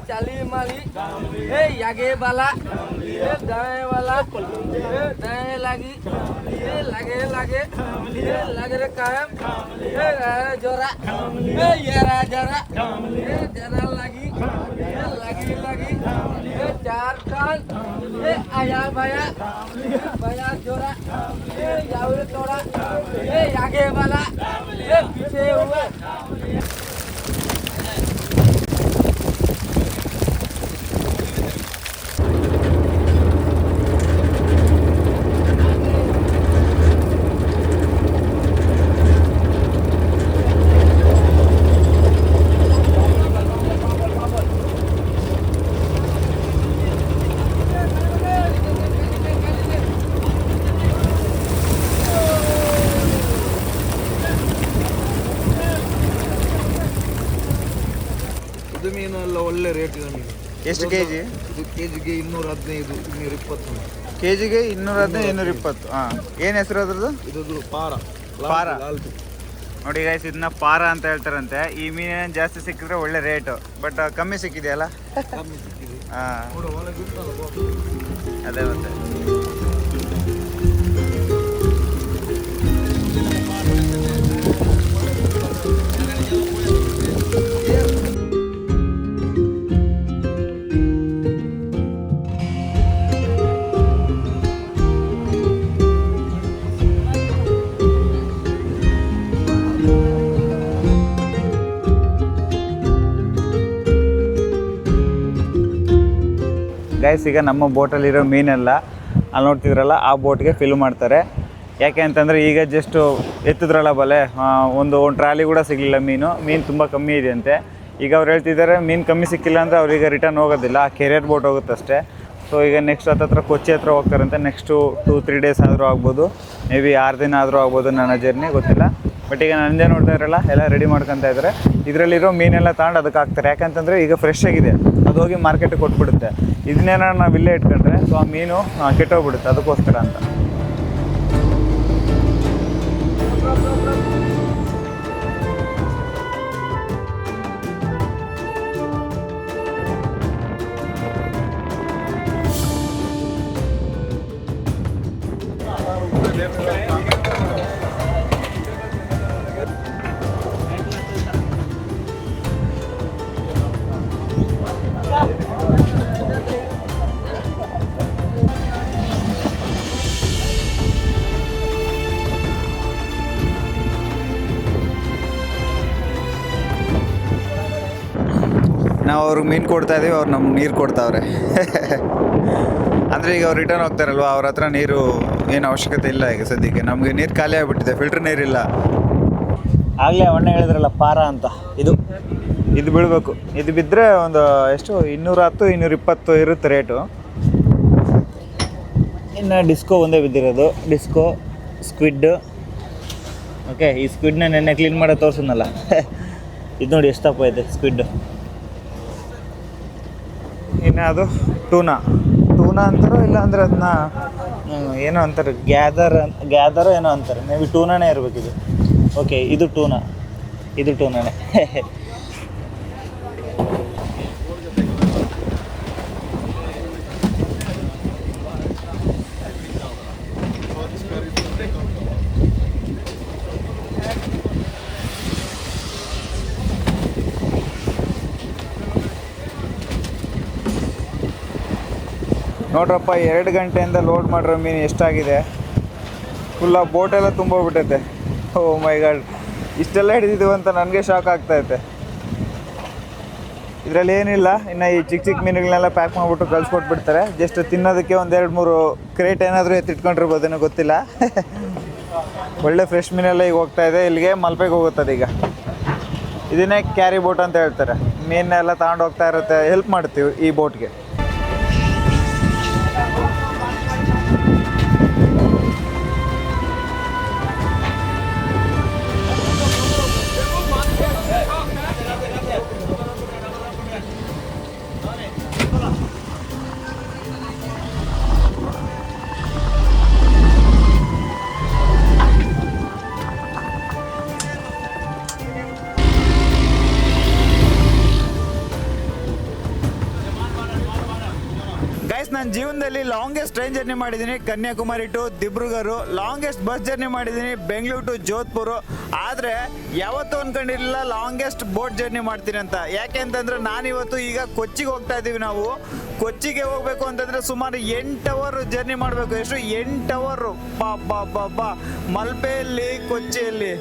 चाली माली यागे वाला दाएं वाला दाएं लगी लगे लगे लगे रे कायम जोरा यारा जरा जरा लगी लगी लगी चार टन आया भया भया जोरा यावे तोड़ा यागे वाला पीछे हुआ. ಇದು ಮೀನೆಲ್ಲ ಒಳ್ಳೆ ರೇಟ್ ಇದೆ ಮೀನು. ಎಷ್ಟು ಕೆ ಜಿ? ಇದು ಕೆಜಿಗೆ 215, 220. ಕೆ ಜಿಗೆ 215, 220. ಹಾಂ, ಏನು ಹೆಸರು ಅದ್ರದ್ದು? ಇದು ಪಾರ. ಪಾರ ನೋಡಿ ಗೈಸ್, ಇದನ್ನ ಪಾರ ಅಂತ ಹೇಳ್ತಾರಂತೆ. ಈ ಮೀನೇನು ಜಾಸ್ತಿ ಸಿಕ್ಕಿದ್ರೆ ಒಳ್ಳೆ ರೇಟು, ಬಟ್ ಕಮ್ಮಿ ಸಿಕ್ಕಿದೆಯಲ್ಲ. ಕಮ್ಮಿ ಸಿಕ್ಕಿದೆ. ಹಾಂ, ನೋಡು ಒಳಗೆ ಇರ್ತಲ್ಲ. ಅದೇ ಮತ್ತೆ. ಗೈಸ್, ಈಗ ನಮ್ಮ ಬೋಟಲ್ಲಿರೋ ಮೀನೆಲ್ಲ ಅಲ್ಲಿ ನೋಡ್ತಿದ್ರಲ್ಲ ಆ ಬೋಟ್ಗೆ ಫಿಲ್ ಮಾಡ್ತಾರೆ. ಯಾಕೆ ಅಂತಂದರೆ ಈಗ ಜಸ್ಟು ಎತ್ತಿದ್ರಲ್ಲ ಬಲೆ, ಒಂದು ಟ್ರಾಲಿ ಕೂಡ ಸಿಗಲಿಲ್ಲ. ಮೀನು ತುಂಬ ಕಮ್ಮಿ ಇದೆ ಅಂತೆ. ಈಗ ಅವ್ರು ಹೇಳ್ತಿದ್ದಾರೆ ಮೀನು ಕಮ್ಮಿ ಸಿಕ್ಕಿಲ್ಲ ಅಂದರೆ ಅವ್ರೀಗ ರಿಟರ್ನ್ ಹೋಗೋದಿಲ್ಲ, ಆ ಕೆರಿಯರ್ ಬೋಟ್ ಹೋಗುತ್ತಷ್ಟೇ. ಸೊ ಈಗ ನೆಕ್ಸ್ಟ್ ಹತ್ತತ್ರ ಕೊಚ್ಚಿ ಹತ್ರ ಹೋಗ್ತಾರಂತೆ. ನೆಕ್ಸ್ಟು 2-3 ಡೇಸ್ ಆದರೂ ಆಗ್ಬೋದು, ಮೇ ಬಿ 6 ದಿನ ಆದರೂ ಆಗ್ಬೋದು, ನನ್ನ ಜರ್ನಿ ಗೊತ್ತಿಲ್ಲ. ಬಟ್ ಈಗ ನಂದೇ ನೋಡ್ತಾ ಇರಲ್ಲ, ಎಲ್ಲ ರೆಡಿ ಮಾಡ್ಕೊತಾ ಇದ್ದಾರೆ. ಇದರಲ್ಲಿರೋ ಮೀನೆಲ್ಲ ತಗೊಂಡು ಅದಕ್ಕೆ ಹಾಕ್ತಾರೆ. ಯಾಕಂತಂದರೆ ಈಗ ಫ್ರೆಶ್ ಆಗಿದೆ, ಅದು ಹೋಗಿ ಮಾರ್ಕೆಟಿಗೆ ಕೊಟ್ಬಿಡುತ್ತೆ. ಇದನ್ನೇನ ನಾವು ಇಲ್ಲೇ ಇಟ್ಕೊಂಡ್ರೆ ಸೊ ಆ ಮೀನು ಕೆಟ್ಟೋಗ್ಬಿಡುತ್ತೆ, ಅದಕ್ಕೋಸ್ಕರ ಅಂತ. ನಾವು ಅವ್ರಿಗೆ ಮೀನು ಕೊಡ್ತಾ ಇದ್ದೀವಿ, ಅವ್ರು ನಮ್ಗೆ ನೀರು ಕೊಡ್ತಾವ್ರೆ. ಅಂದರೆ ಈಗ ಅವ್ರು ರಿಟರ್ನ್ ಹೋಗ್ತಾರಲ್ವ, ಅವ್ರ ಹತ್ರ ನೀರು ಏನು ಅವಶ್ಯಕತೆ ಇಲ್ಲ ಈಗ ಸದ್ಯಕ್ಕೆ. ನಮಗೆ ನೀರು ಖಾಲಿ ಆಗಿಬಿಟ್ಟಿದೆ, ಫಿಲ್ಟ್ರ್ ನೀರಿಲ್ಲ. ಆಗಲೇ ಅಣ್ಣ ಹೇಳಿದ್ರಲ್ಲ ಪಾರ ಅಂತ, ಇದು ಬೀಳಬೇಕು. ಇದು ಬಿದ್ದರೆ ಒಂದು ಎಷ್ಟು 210, 220 ಇರುತ್ತೆ ರೇಟು. ಇನ್ನು ಡಿಸ್ಕೋ ಒಂದೇ ಬಿದ್ದಿರೋದು, ಡಿಸ್ಕೋ, ಸ್ಕ್ವಿಡ್. ಓಕೆ, ಈ ಸ್ಕ್ವಿಡ್ನ ನೆನ್ನೆ ಕ್ಲೀನ್ ಮಾಡೋ ತೋರಿಸಿದ್ನಲ್ಲ, ಇದು ನೋಡಿ ಎಷ್ಟು ತಪ್ಪ ಐತೆ ಸ್ಕ್ವಿಡ್. ಇನ್ನು ಅದು ಟೂನಾ ಅಂತಾರೋ ಇಲ್ಲ ಅಂದರೆ ಅದನ್ನ ಏನೋ ಅಂತಾರೆ, ಗ್ಯಾದರ್ ಏನೋ ಅಂತಾರೆ. ಮೇ ಬಿ ಟೂನಾನೇ ಇರಬೇಕಿದು. ಓಕೆ, ಇದು ಟೂನಾನೇ. ನೋಡ್ರಪ್ಪ, 2 ಗಂಟೆಯಿಂದ ಲೋಡ್ ಮಾಡಿರೋ ಮೀನು ಎಷ್ಟಾಗಿದೆ. ಫುಲ್ಲ ಬೋಟೆಲ್ಲ ತುಂಬೋಗ್ಬಿಟ್ಟೈತೆ. ಓ ಮೈ ಗಾಡ್, ಇಷ್ಟೆಲ್ಲ ಹಿಡಿದಿದ್ದೀವಿ ಅಂತ ನನಗೆ ಶಾಕ್ ಆಗ್ತಾಯಿದೆ. ಇದರಲ್ಲಿ ಏನಿಲ್ಲ, ಇನ್ನು ಈ ಚಿಕ್ಕ ಚಿಕ್ಕ ಮೀನುಗಳನ್ನೆಲ್ಲ ಪ್ಯಾಕ್ ಮಾಡಿಬಿಟ್ಟು ಕಳ್ಸಿಕೊಟ್ಬಿಡ್ತಾರೆ. ಜಸ್ಟ್ ತಿನ್ನೋದಕ್ಕೆ ಒಂದು 2-3 ಕ್ರೇಟ್ ಏನಾದರೂ ಎತ್ತಿಟ್ಕೊಂಡಿರ್ಬೋದೇನೋ ಗೊತ್ತಿಲ್ಲ. ಒಳ್ಳೆ ಫ್ರೆಶ್ ಮೀನೆಲ್ಲ ಈಗ ಹೋಗ್ತಾ ಇದೆ. ಇಲ್ಲಿಗೆ ಮಲ್ಪೆಗೆ ಹೋಗುತ್ತದೆ ಈಗ. ಇದನ್ನೇ ಕ್ಯಾರಿ ಬೋಟ್ ಅಂತ ಹೇಳ್ತಾರೆ. ಮೀನೆಲ್ಲ ತಗೊಂಡು ಹೋಗ್ತಾ ಇರುತ್ತೆ, ಹೆಲ್ಪ್ ಮಾಡ್ತೀವಿ ಈ ಬೋಟ್ಗೆ. ಗೈಸ್, ನನ್ನ ಜೀವನದಲ್ಲಿ ಲಾಂಗೆಸ್ಟ್ ಟ್ರೈನ್ ಜರ್ನಿ ಮಾಡಿದ್ದೀನಿ Kanyakumari to Dibrugarh. Longest bus journey ಮಾಡಿದ್ದೀನಿ ಬೆಂಗಳೂರು ಟು ಜೋಧ್ಪುರ. ಆದರೆ ಯಾವತ್ತೂ ಅಂದ್ಕೊಂಡಿರಲಿಲ್ಲ ಲಾಂಗೆಸ್ಟ್ ಬೋಟ್ ಜರ್ನಿ ಮಾಡ್ತೀನಿ ಅಂತ. ಯಾಕೆ ಅಂತಂದರೆ ನಾನಿವತ್ತು ಈಗ ಕೊಚ್ಚಿಗೆ ಹೋಗ್ತಾ ಇದ್ದೀವಿ. ನಾವು ಕೊಚ್ಚಿಗೆ ಹೋಗಬೇಕು ಅಂತಂದರೆ ಸುಮಾರು 8 ಅವರ್ ಜರ್ನಿ ಮಾಡಬೇಕು. ಎಷ್ಟು 8 ಅವರು? ಬಾ ಮಲ್ಪೆಯಲ್ಲಿ ಕೊಚ್ಚಿಯಲ್ಲಿ